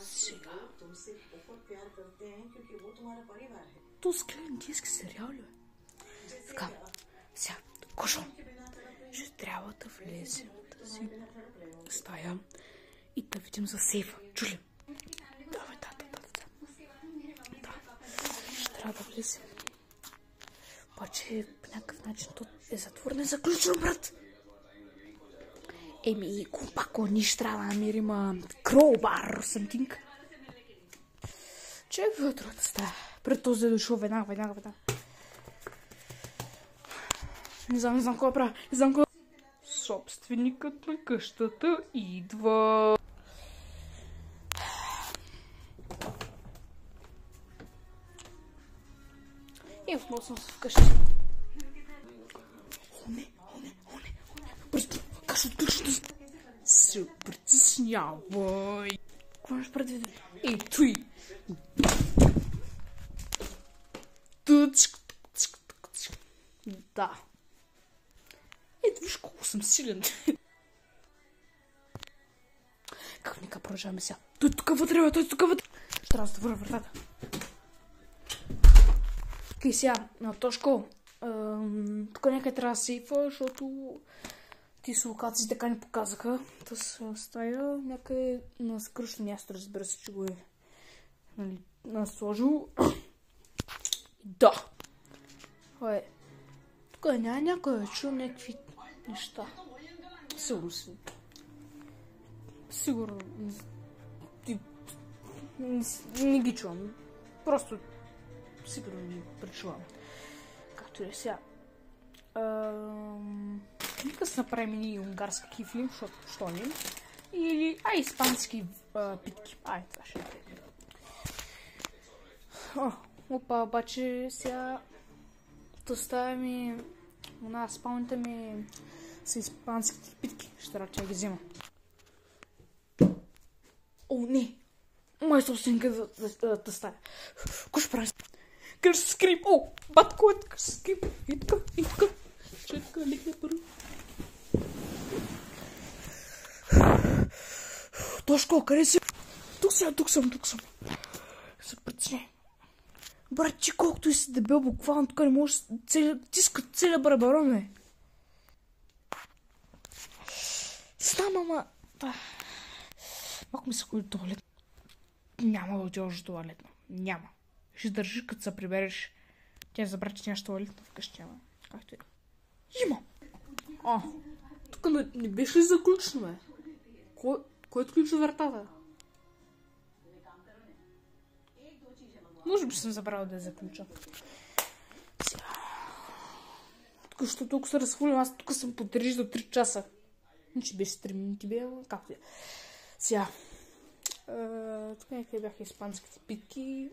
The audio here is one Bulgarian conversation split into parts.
Сега. То с гледа индийски сериал ли? Така, сега, Кошо, ще трябва да влезем в тази стая и да видим за сейфа. Чули? Давай, да. Ще трябва да влезем. Обаче по някакъв начин то е затворено и заключено, брат. Еми, компако, ние трябва да намерим crowbar or something. Чек в другата стая. Пред този да дошъл веднага. Не знам кой правя. Собственикът на къщата идва. И отново съм вкъщи. О, не. Бързо, каш от къщата. Се притеснявай. Какво имаш предвид? Ей, той. Да. Ето виж колко съм силен. Как нека продължаваме сега? Той тук вътре. Ще трябва да затворя вратата. Окей, сега, Тошко. Тук някъде трябва да сейфа, защото тези локации така ни показаха. Тъс стая някъде на скръщно място, разбира се, че го е насложил. Да. Тук няма някой да чул някакви неща. Сигурно си. Сигурно. Не ги чувам. Просто сигурно ги пречувам. Както и сега. Нека се направим и унгарски кифли, защото що не? Или испански питки. Това ще е. Опа, обаче сега тоста ми, спалните ми са испанските питки. Ще трябва да ги взема. О, не! Май собственика да стая. Какво ще прави? Къж се скрип! О, батко е така се скрип! И така. Чекай, лихне първо. Тошко, къде си? Тук съм. Се притесня. Брат, ти колкото и си дебел, буквално тук не можеш да тиска целия барабарон, бе. Знам, ама... Малко ми се ходи туалет. Няма да отиваш до туалетна. Няма. Ще държиш, като се прибереш. Тя забра, че нямаш туалетна вкъщи, ама. Както е. Има! Тук не беше ли заключено, бе? Кой отключи вратата? Може би съм забрала да я заключа. Сега... Тук се разхвърлям, аз тук съм по 3 до 3 часа. Ниче беше 3 минути, бе, както е. Сега... тук някъде бяха испанските питки.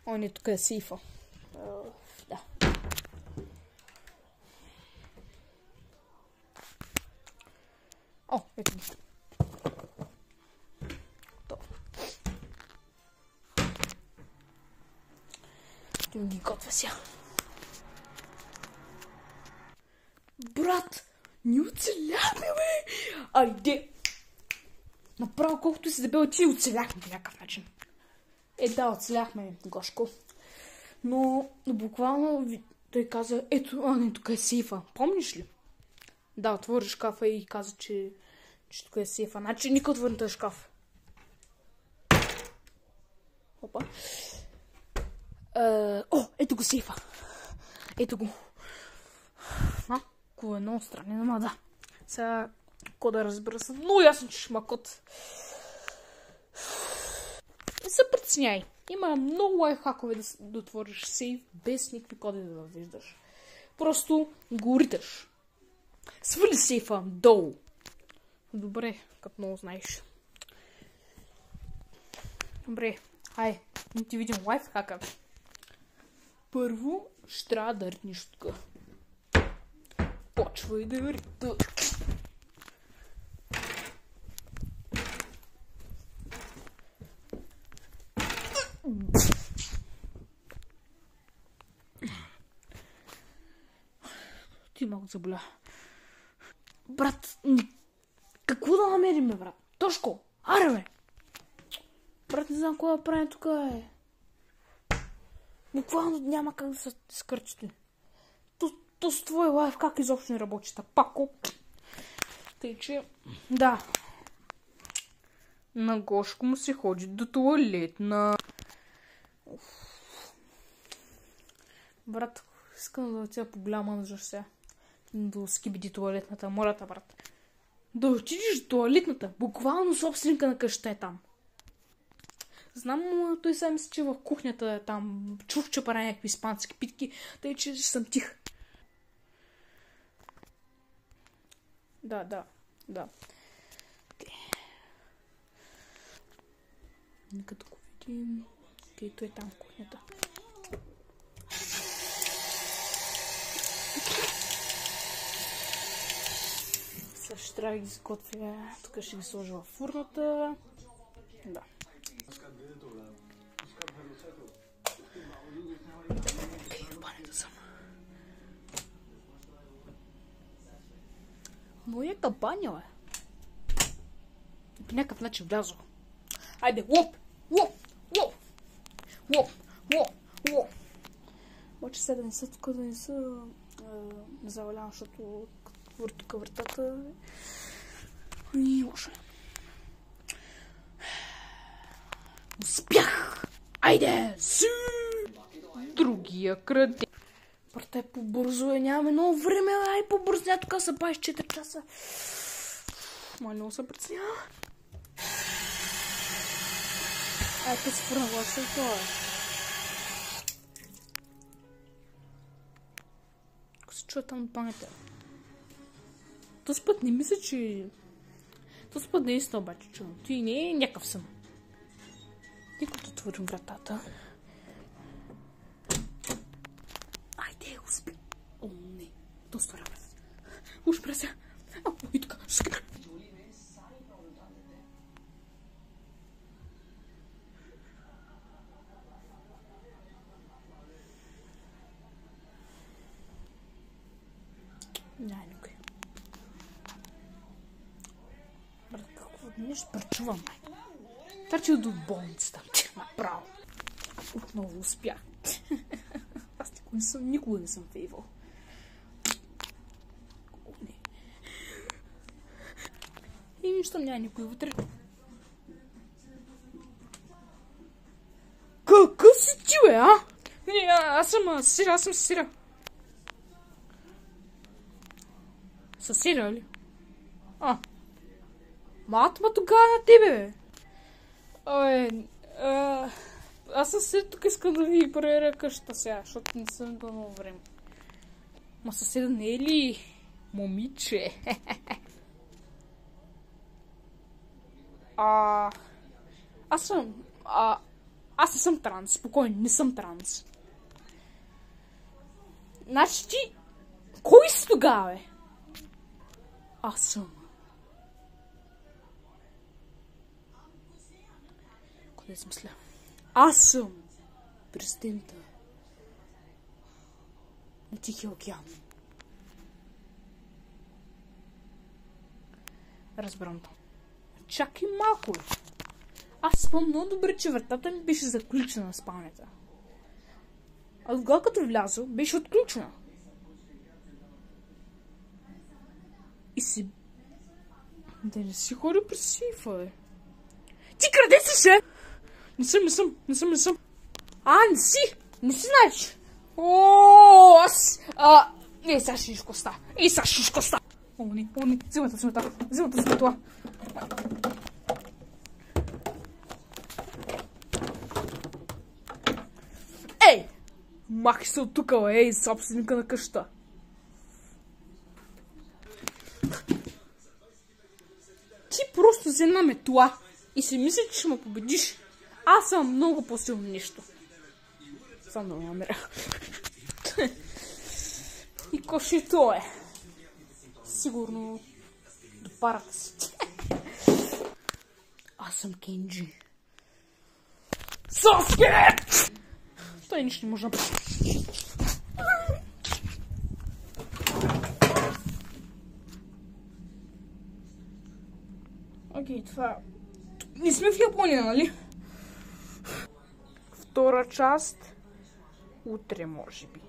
Не, тук е сейфа. Да. Ето ги. Той ги готвя сега. Брат, ние оцеляхме, бе! Айде! Направо колкото си дебел, ти оцеляхме по някакъв начин. Да, оцеляхме, Гошко. Но буквално той каза, ето, тук е сейфа. Помниш ли? Да, отвори шкафа и каза, че тук е сейфа. Значи никой отвори този шкаф. Опа. Ето го сейфа. Ето го. Малко е много странен, ама да. Сега, кода разбира се, много ясно, че ще има код. Не се притесняй. Има много лайфхакове да отвориш сейф без никакви коди да въвеждаш. Просто го риташ. Свали сейфа долу. Добре, като много знаеш. Добре, хай, да ти видим лайфхака. Първо ще трябва да ритнеш тук. Почвай да рита. Ти малко заболя. Брат, какво да намерим, брат? Тошко, Аре, бе! Брат, не знам кога да правим тук, бе. Буквално няма как да се скърчите. То с твой лайф как изобщо не работи пако. Тъй, че... Да. На Гошко му се ходи до туалетна. Брат, искам да отида по голяма нужда сега. Да скибиди туалетната, мората, брат. Да отидеш до туалетната, буквално собственика на къщата е там. Знам, той сега мисли, че в кухнята е там. Чух, че прави някакви испански питки, тъй че съм тих. Да. Нека да го видим. Където е там кухнята. Сега ще трябва да ги изготвя. Тук ще ги сложа в фурната. Да. Банята съм. Но е кабаня, бе. По някакъв начин влязох. Айде, лоп! Обаче сега да не са тук, да не са завалявам, защото тук вратата и лошо. Успях! Айде! Си! Другия краде. Брате, по-бързо е, нямаме много време, ай по-бързо, тук са 24 часа. Май много се преценява. Ай, те се прогласа и това е. Ако се чуя там от банята. Този път не мисля, че... Този път наистина обаче чувам. Той не е някакъв съм. Никото отворим вратата. Айде, успя. О, не. Доста работа. Уж прася. И така. Няма никой. Брат, какво нещо пречувам, май. Търчил до болницата. Направо. Отново успях. Аз никога не съм фейвал. О, не. И нищо няма никой вътре. Какъв си ти, бе, а? Не, аз съм сира. Със сира, ли? Матма тогава на тебе, бе. Аз със сира тук искам да ви проверя къщата сега, защото не съм до много време. Ма съседа не е ли момиче? Аз не съм транс, спокойно, не съм транс. Значи ти... Кой си тогава, бе? Аз съм. Къде съм сля? Аз съм президента на Тихия океан. Разбрам. Чакай малко. Аз спомням много добре, че вратата ми беше заключена на спалнята. А тогава като влязох, беше отключена. И си... Да не си ходи през сейфа, бе. Ти къде си се? Не съм. Не си! Не си знаеш! Ооо, аз... Ей, сега ще коста. О, не. Взимате това. Ей! Махи се от тука, ей, собственика на къща. Ти просто взема ме това и си мисли, че ще ме победиш. Аз съм много по-силно нещо. Само да ме намеря. И коши то е. Сигурно до парата си. Аз съм Кенджи. Соске! Той нищо не може да прави. Окей, това Не сме в Япония, нали? Втора част утре, може би.